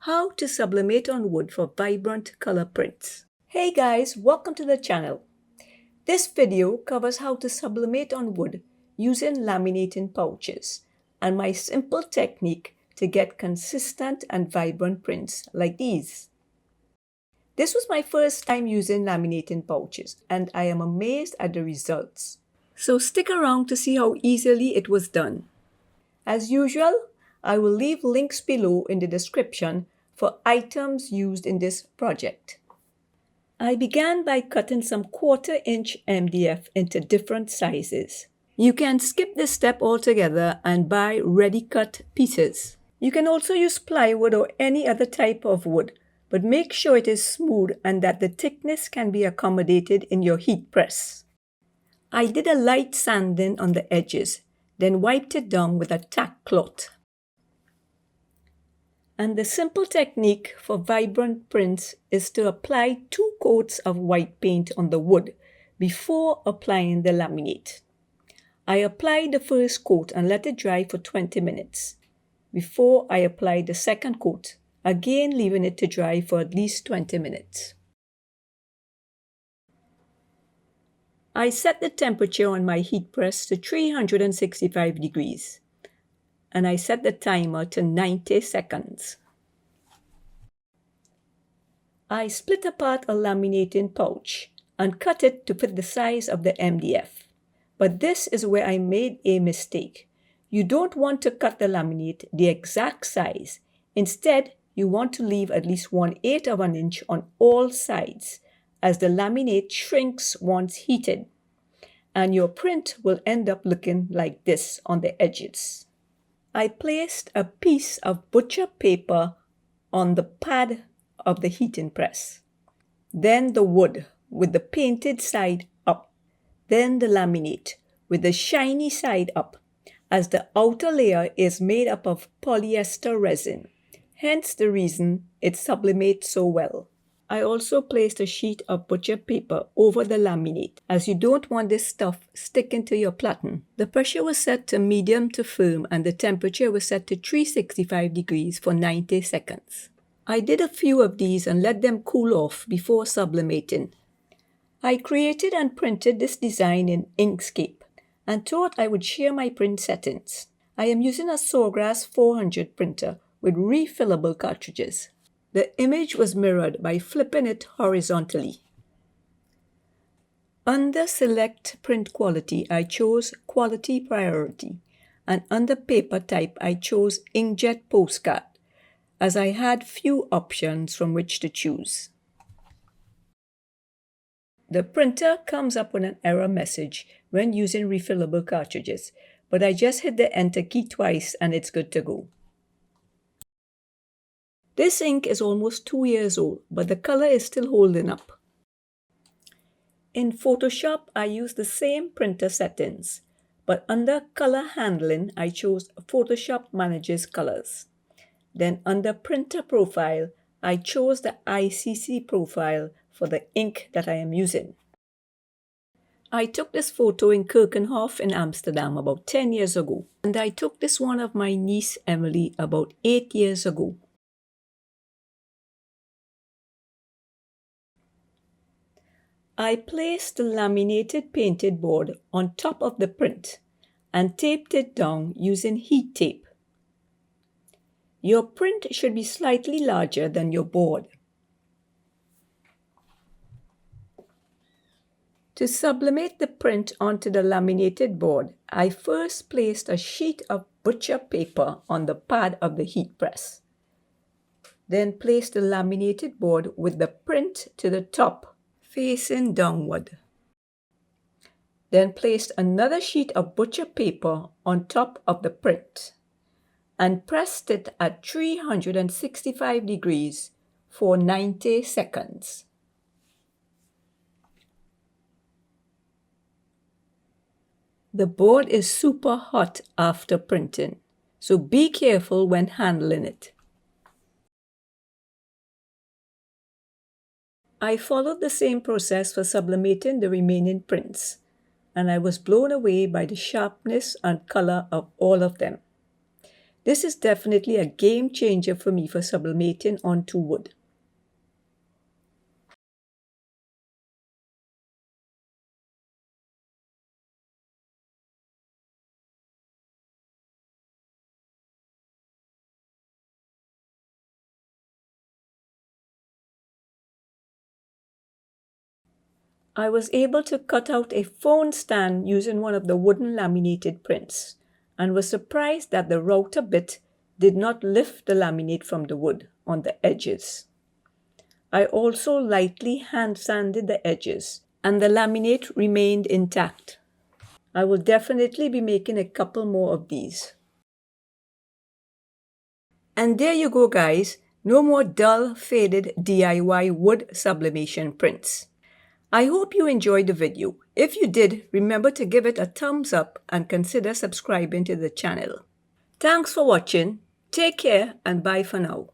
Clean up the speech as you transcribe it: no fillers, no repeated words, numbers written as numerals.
How to sublimate on wood for vibrant color prints. Hey guys, welcome to the channel. This video covers how to sublimate on wood using laminating pouches and my simple technique to get consistent and vibrant prints like these. This was my first time using laminating pouches and I am amazed at the results. So stick around to see how easily it was done. As usual, I will leave links below in the description for items used in this project. I began by cutting some 1/4 inch MDF into different sizes. You can skip this step altogether and buy ready cut pieces. You can also use plywood or any other type of wood, but make sure it is smooth and that the thickness can be accommodated in your heat press. I did a light sanding on the edges, then wiped it down with a tack cloth. And the simple technique for vibrant prints is to apply 2 coats of white paint on the wood before applying the laminate. I applied the first coat and let it dry for 20 minutes before I applied the second coat, again leaving it to dry for at least 20 minutes. I set the temperature on my heat press to 365 degrees. And I set the timer to 90 seconds. I split apart a laminating pouch and cut it to fit the size of the MDF. But this is where I made a mistake. You don't want to cut the laminate the exact size. Instead, you want to leave at least 1/8 of an inch on all sides, as the laminate shrinks once heated. And your print will end up looking like this on the edges. I placed a piece of butcher paper on the pad of the heating press, then the wood with the painted side up, then the laminate with the shiny side up, as the outer layer is made up of polyester resin, hence the reason it sublimates so well. I also placed a sheet of butcher paper over the laminate, as you don't want this stuff sticking to your platen. The pressure was set to medium to firm and the temperature was set to 365 degrees for 90 seconds. I did a few of these and let them cool off before sublimating. I created and printed this design in Inkscape and thought I would share my print settings. I am using a Sawgrass 400 printer with refillable cartridges. The image was mirrored by flipping it horizontally. Under Select Print Quality, I chose Quality Priority, and under Paper Type, I chose Inkjet Postcard, as I had few options from which to choose. The printer comes up with an error message when using refillable cartridges, but I just hit the Enter key twice and it's good to go. This ink is almost 2 years old, but the color is still holding up. In Photoshop, I used the same printer settings, but under Color Handling, I chose Photoshop Manages Colors. Then under Printer Profile, I chose the ICC profile for the ink that I am using. I took this photo in Keukenhof in Amsterdam about 10 years ago, and I took this one of my niece Emily about 8 years ago. I placed the laminated painted board on top of the print and taped it down using heat tape. Your print should be slightly larger than your board. To sublimate the print onto the laminated board, I first placed a sheet of butcher paper on the pad of the heat press. Then placed the laminated board with the print to the top, facing downward. Then placed another sheet of butcher paper on top of the print and pressed it at 365 degrees for 90 seconds. The board is super hot after printing, so be careful when handling it. I followed the same process for sublimating the remaining prints, and I was blown away by the sharpness and color of all of them. This is definitely a game changer for me for sublimating onto wood. I was able to cut out a phone stand using one of the wooden laminated prints and was surprised that the router bit did not lift the laminate from the wood on the edges. I also lightly hand sanded the edges and the laminate remained intact. I will definitely be making a couple more of these. And there you go, guys. No more dull, faded DIY wood sublimation prints. I hope you enjoyed the video. If you did, remember to give it a thumbs up and consider subscribing to the channel. Thanks for watching. Take care and bye for now.